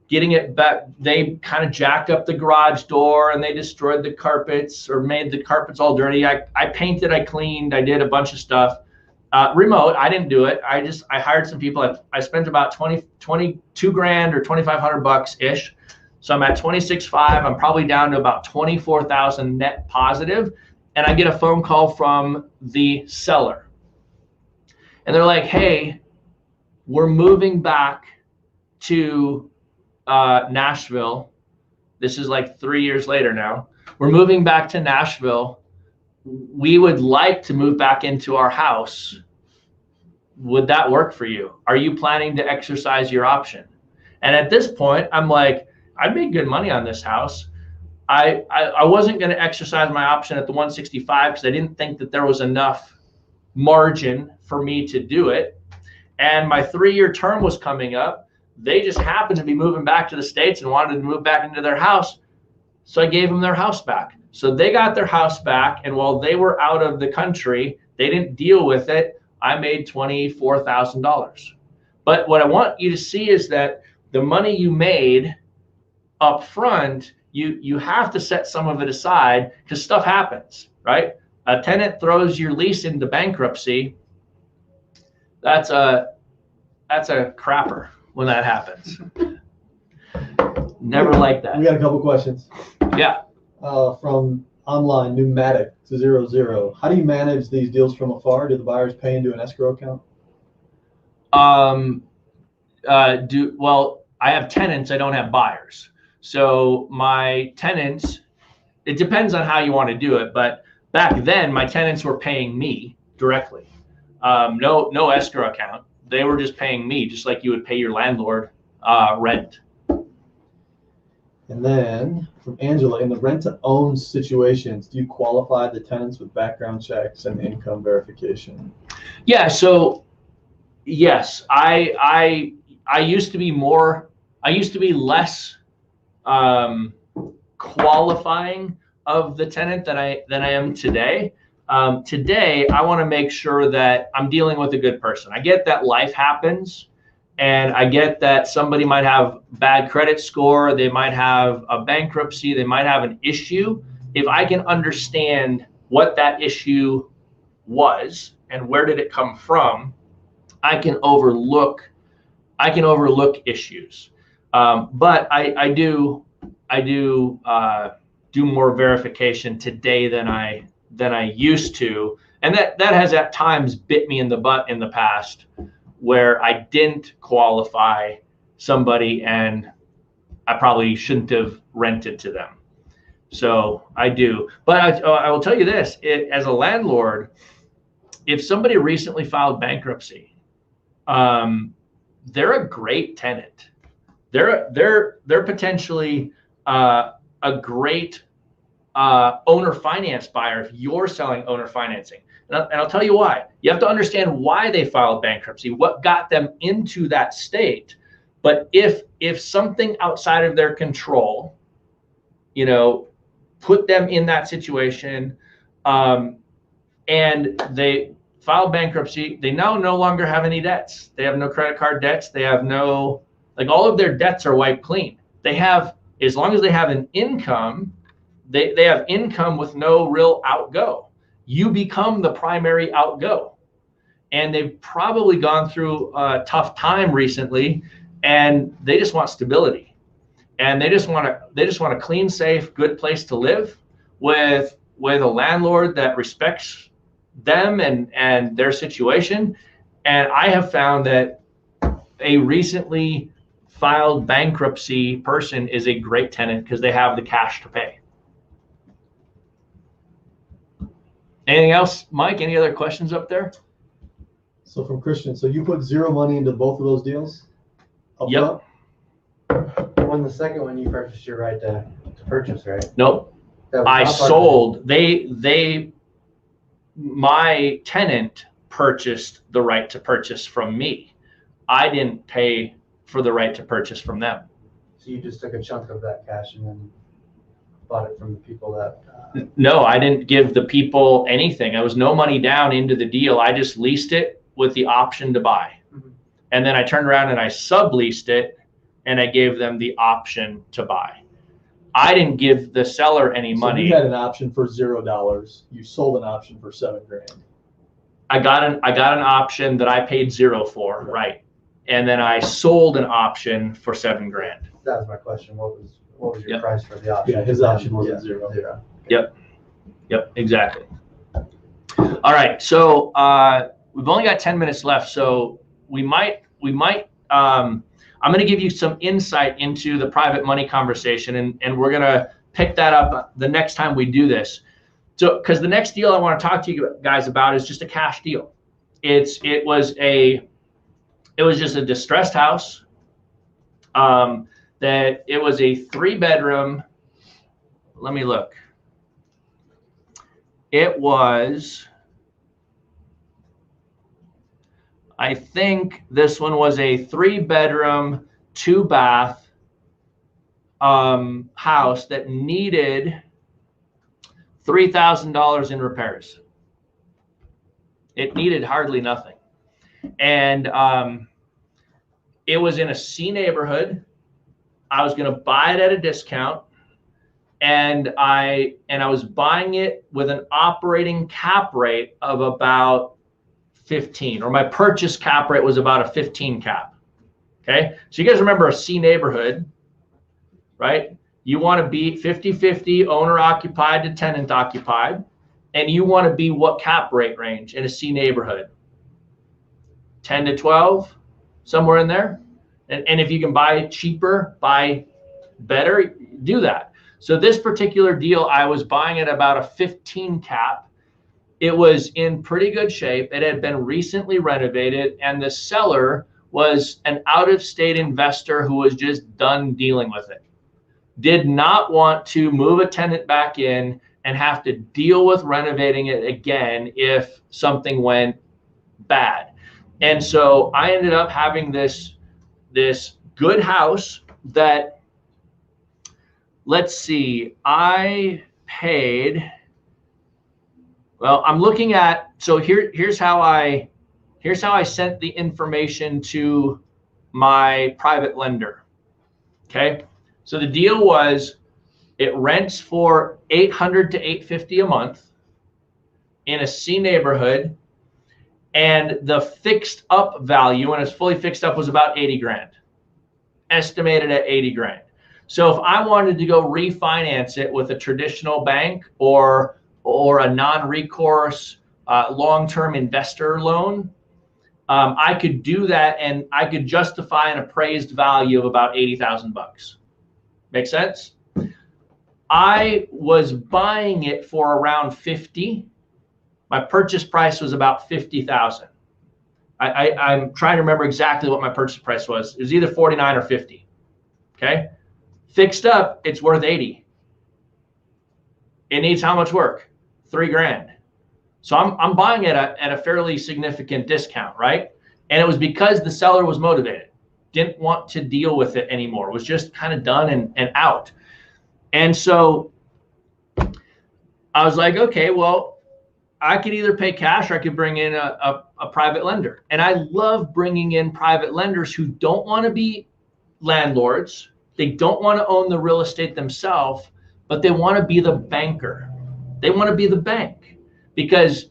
getting it back. They kind of jacked up the garage door and they destroyed the carpets or made the carpets all dirty. I painted, I cleaned, I did a bunch of stuff. Remote, I didn't do it. I hired some people. I spent about $22,000 or $2,500 ish. So I'm at 26.5. I'm probably down to about 24,000 net positive. And I get a phone call from the seller. And they're like, hey, we're moving back to Nashville. This is like 3 years later now. We're moving back to Nashville. We would like to move back into our house. Would that work for you? Are you planning to exercise your option? And at this point, I'm like, I made good money on this house. I wasn't going to exercise my option at the 165 because I didn't think that there was enough margin for me to do it. And my 3-year term was coming up. They just happened to be moving back to the States and wanted to move back into their house. So I gave them their house back. So they got their house back, and while they were out of the country, they didn't deal with it. I made $24,000. But what I want you to see is that the money you made up front, you have to set some of it aside because stuff happens, right? A tenant throws your lease into bankruptcy. That's a crapper when that happens. Never like that. We got a couple questions. Yeah. From online, Pneumatic to 00. How do you manage these deals from afar? Do the buyers pay into an escrow account? Well, I have tenants. I don't have buyers. So my tenants, it depends on how you want to do it, but back then my tenants were paying me directly. No escrow account. They were just paying me, just like you would pay your landlord rent. And then from Angela, in the rent-to-own situations, do you qualify the tenants with background checks and income verification? Yeah. So yes, I used to be less qualifying of the tenant than I am today. Today, I want to make sure that I'm dealing with a good person. I get that life happens, and I get that somebody might have bad credit score, they might have a bankruptcy, they might have an issue. If I can understand what that issue was and where did it come from, I can overlook issues. But I do more verification today than I used to, and that has at times bit me in the butt in the past, where I didn't qualify somebody and I probably shouldn't have rented to them. So I do, but I will tell you this: as a landlord, if somebody recently filed bankruptcy, they're a great tenant. They're potentially a great owner finance buyer if you're selling owner financing. And I'll tell you why. You have to understand why they filed bankruptcy, what got them into that state. But if something outside of their control, put them in that situation, and they filed bankruptcy, they now no longer have any debts. They have no credit card debts. They have all of their debts are wiped clean. They have, as long as they have an income, they have income with no real outgo. You become the primary outgo. And they've probably gone through a tough time recently, and they just want stability. And they just want a clean, safe, good place to live with a landlord that respects them and their situation. And I have found that a recently filed bankruptcy person is a great tenant because they have the cash to pay. Anything else, Mike? Any other questions up there? So from Christian, so you put zero money into both of those deals? Yep. On the second one, you purchased your right to purchase, right? Nope. I sold. My tenant purchased the right to purchase from me. I didn't pay for the right to purchase from them. So you just took a chunk of that cash and then bought it from the people that... No, I didn't give the people anything. There was no money down into the deal. I just leased it with the option to buy. Mm-hmm. And then I turned around and I subleased it and I gave them the option to buy. I didn't give the seller any money. So you had an option for $0. You sold an option for $7,000. I got an option that I paid $0 for, right? And then I sold an option for $7,000. That was my question. What was your price for the option? Yeah, his option was $0. Okay. Yep, exactly. All right, so we've only got 10 minutes left, so we might. I'm going to give you some insight into the private money conversation, and we're going to pick that up the next time we do this. So, because the next deal I want to talk to you guys about is just a cash deal. It was just a distressed house. That it was a 3-bedroom. Let me look. It was, I think this one was a 3-bedroom, 2-bath house that needed $3,000 in repairs. It needed hardly nothing. And it was in a C neighborhood. I was going to buy it at a discount. And I was buying it with an operating cap rate of about 15, or my purchase cap rate was about a 15 cap. Okay. So you guys remember a C neighborhood, right? You want to be 50-50 owner occupied to tenant occupied. And you want to be what cap rate range in a C neighborhood? 10 to 12, somewhere in there. And if you can buy it cheaper, buy better do that. So this particular deal, I was buying at about a 15 cap. It was in pretty good shape. It had been recently renovated, and the seller was an out-of-state investor who was just done dealing with it. Did not want to move a tenant back in and have to deal with renovating it again if something went bad. And so I ended up having this good house that, let's see, I paid, well, I'm looking at, so here's how I sent the information to my private lender. Okay. So the deal was, it rents for $800 to $850 a month in a C neighborhood, and the fixed up value, when it's fully fixed up, was about 80 grand, estimated at 80 grand. So if I wanted to go refinance it with a traditional bank or a non-recourse long-term investor loan, I could do that, and I could justify an appraised value of about $80,000. Make sense? I was buying it for around 50. My purchase price was about 50,000. I'm trying to remember exactly what my purchase price was. It was either 49 or 50. Okay. Fixed up, it's worth 80. It needs how much work? 3 grand. So I'm buying it at a fairly significant discount, right? And it was because the seller was motivated, didn't want to deal with it anymore, was just kind of done and out. And so I was like, okay, well, I could either pay cash or I could bring in a private lender. And I love bringing in private lenders who don't want to be landlords. They don't want to own the real estate themselves, but they want to be the banker. They want to be the bank, because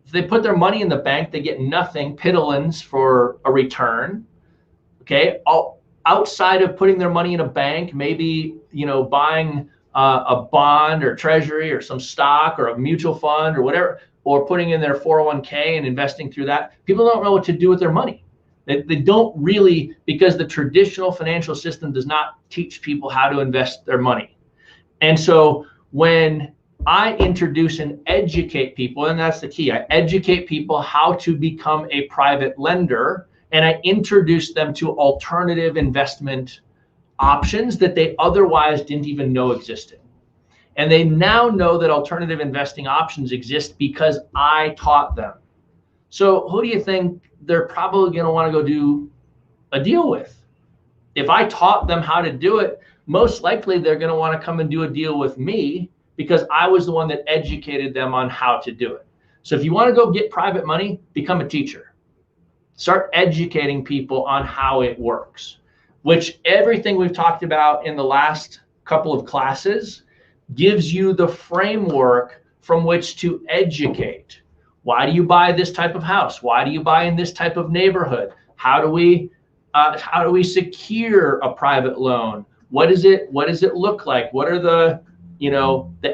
if they put their money in the bank, they get nothing, piddlings for a return. Okay. Outside of putting their money in a bank, maybe, buying a bond or treasury or some stock or a mutual fund or whatever, or putting in their 401k and investing through that, people don't know what to do with their money. They don't really, because the traditional financial system does not teach people how to invest their money. And so when I introduce and educate people, and that's the key, I educate people how to become a private lender, and I introduce them to alternative investment options that they otherwise didn't even know existed. And they now know that alternative investing options exist because I taught them. So who do you think they're probably going to want to go do a deal with? If I taught them how to do it, most likely they're going to want to come and do a deal with me, because I was the one that educated them on how to do it. So if you want to go get private money, become a teacher. Start educating people on how it works, which everything we've talked about in the last couple of classes gives you the framework from which to educate. Why do you buy this type of house? Why do you buy in this type of neighborhood? How do we secure a private loan? What does it look like? What are the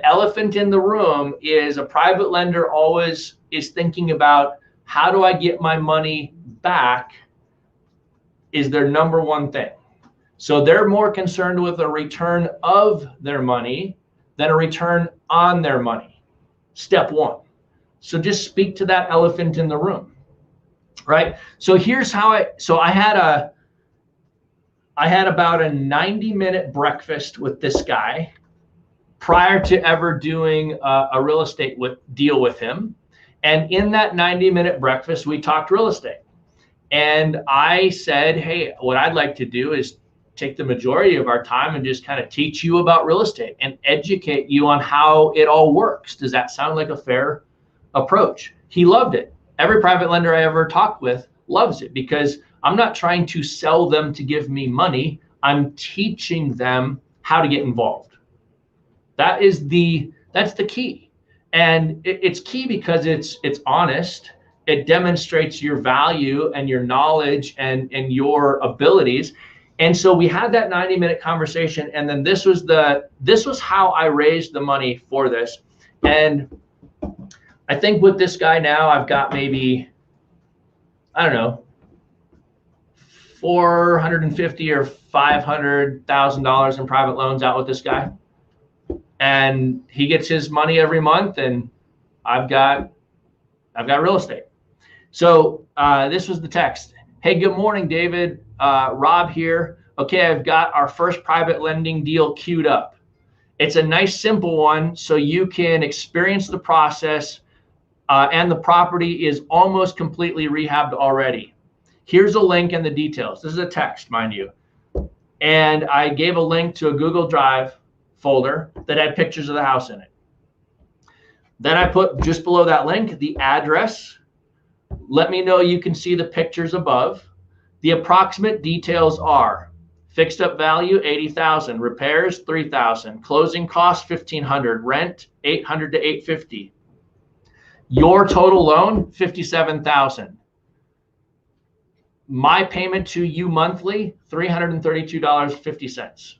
elephant in the room is a private lender always is thinking about, how do I get my money back, is their number one thing. So they're more concerned with a return of their money than a return on their money. Step one. So just speak to that elephant in the room, right? So here's how I had about a 90-minute breakfast with this guy prior to ever doing a real estate deal with him. And in that 90-minute breakfast, we talked real estate. And I said, hey, what I'd like to do is take the majority of our time and just kind of teach you about real estate and educate you on how it all works. Does that sound like a fair approach? He loved it. Every private lender I ever talked with loves it, because I'm not trying to sell them to give me money. I'm teaching them how to get involved. That's the key. And it's key because it's honest. It demonstrates your value and your knowledge and your abilities. And so we had that 90-minute conversation, and then this was how I raised the money for this. And I think with this guy now, I've got maybe, I don't know, 450 or $500,000 in private loans out with this guy, and he gets his money every month, and I've got real estate. So this was the text. Hey, good morning, David. Rob here. Okay, I've got our first private lending deal queued up. It's a nice, simple one, so you can experience the process, and the property is almost completely rehabbed already. Here's a link and the details. This is a text, mind you. And I gave a link to a Google Drive folder that had pictures of the house in it. Then I put just below that link the address. Let me know you can see the pictures above. The approximate details are fixed up value $80,000, repairs $3,000, closing costs $1,500, rent $800 to $850. Your total loan $57,000. My payment to you monthly $332.50.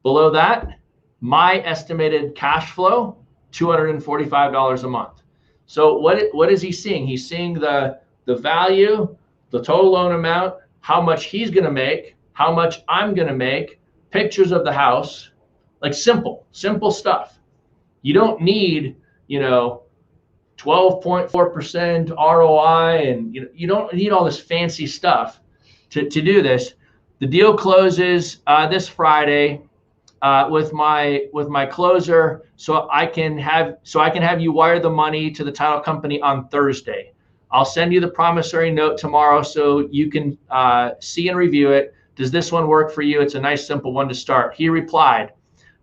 Below that, my estimated cash flow $245 a month. So what is he seeing? He's seeing the value, the total loan amount, how much he's going to make, how much I'm going to make, pictures of the house, like simple stuff. You don't need, 12.4% ROI, and you don't need all this fancy stuff to do this. The deal closes this Friday with my closer, so I can have you wire the money to the title company on Thursday. I'll send you the promissory note tomorrow so you can see and review it. Does this one work for you? It's a nice, simple one to start. He replied,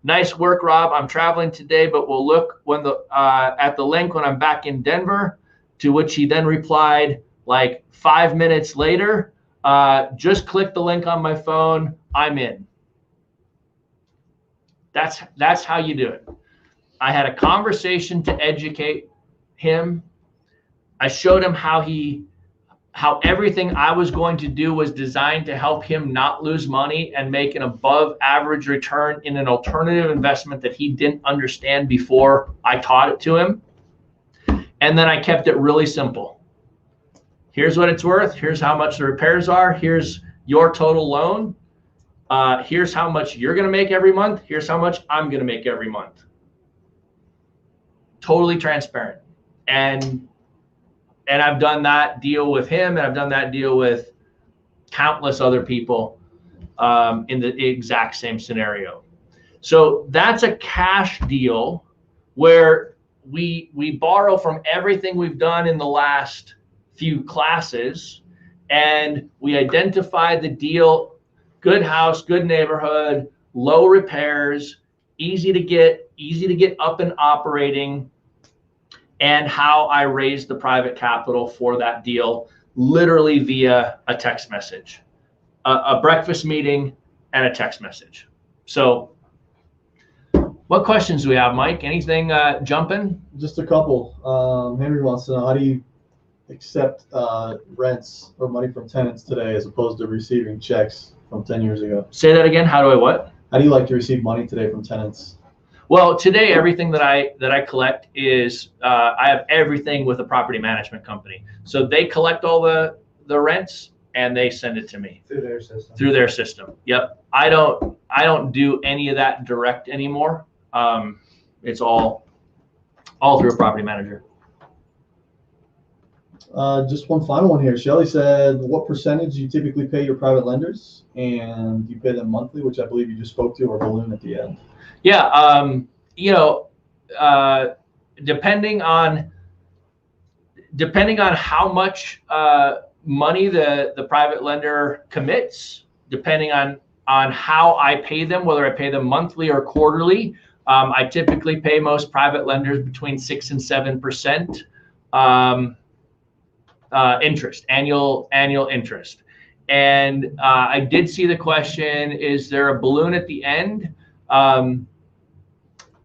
nice work, Rob. I'm traveling today, but we'll look when at the link when I'm back in Denver, to which he then replied like 5 minutes later, just click the link on my phone. I'm in. That's how you do it. I had a conversation to educate him. I showed him how everything I was going to do was designed to help him not lose money and make an above average return in an alternative investment that he didn't understand before I taught it to him. And then I kept it really simple. Here's what it's worth. Here's how much the repairs are. Here's your total loan. Here's how much you're going to make every month. Here's how much I'm going to make every month. Totally transparent. And I've done that deal with him, and I've done that deal with countless other people in the exact same scenario. So that's a cash deal where we borrow from everything we've done in the last few classes, and we identify the deal: good house, good neighborhood, low repairs, easy to get up and operating, and how I raised the private capital for that deal, literally via a text message, a breakfast meeting and a text message. So what questions do we have, Mike? Anything jumping? Just a couple. Henry wants to know, how do you accept rents or money from tenants today as opposed to receiving checks from 10 years ago? Say that again. How do I what? How do you like to receive money today from tenants? Well, today everything that I collect is I have everything with a property management company. So they collect all the rents and they send it to me Through their system. Through their system. Yep. I don't do any of that direct anymore. It's all through a property manager. Just one final one here. Shelly said, what percentage do you typically pay your private lenders, and you pay them monthly, which I believe you just spoke to, or balloon at the end? Yeah, depending on how much money the private lender commits, depending on how I pay them, whether I pay them monthly or quarterly. I typically pay most private lenders between 6 and 7% interest, annual interest. And I did see the question: is there a balloon at the end?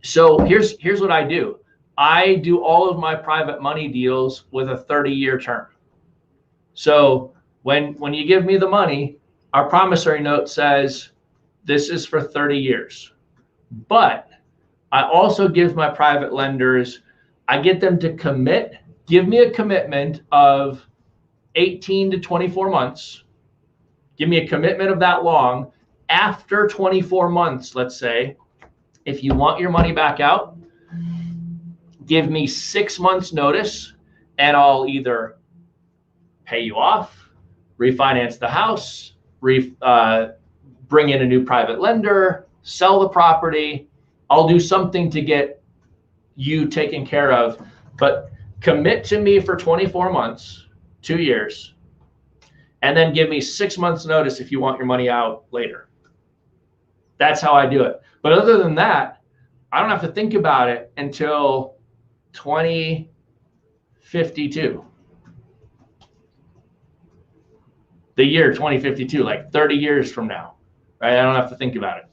So here's what I do. I do all of my private money deals with a 30-year term. So when you give me the money, our promissory note says this is for 30 years. But I also give my private lenders, I get them to give me a commitment of 18 to 24 months, give me a commitment of that long. After 24 months, let's say, if you want your money back out, give me 6 months notice, and I'll either pay you off, refinance the house, bring in a new private lender, sell the property. I'll do something to get you taken care of, but commit to me for 24 months, 2 years, and then give me 6 months notice if you want your money out later. That's how I do it. But other than that, I don't have to think about it until 2052. The year 2052, like 30 years from now, right? I don't have to think about it.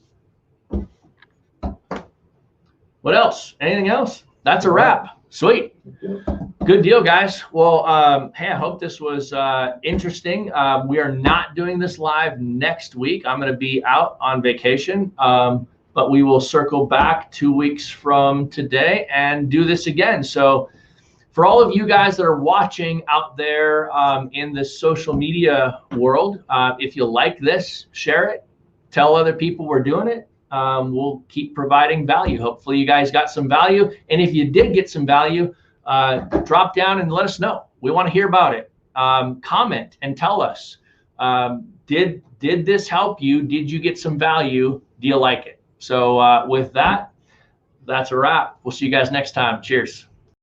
What else? Anything else? That's a wrap. Sweet. Good deal, guys. Well, hey, I hope this was interesting. We are not doing this live next week. I'm going to be out on vacation, but we will circle back 2 weeks from today and do this again. So for all of you guys that are watching out there in the social media world, if you like this, share it, tell other people we're doing it. We'll keep providing value. Hopefully you guys got some value. And if you did get some value, drop down and let us know. We want to hear about it. Comment and tell us, did this help you? Did you get some value? Do you like it? So with that, that's a wrap. We'll see you guys next time. Cheers.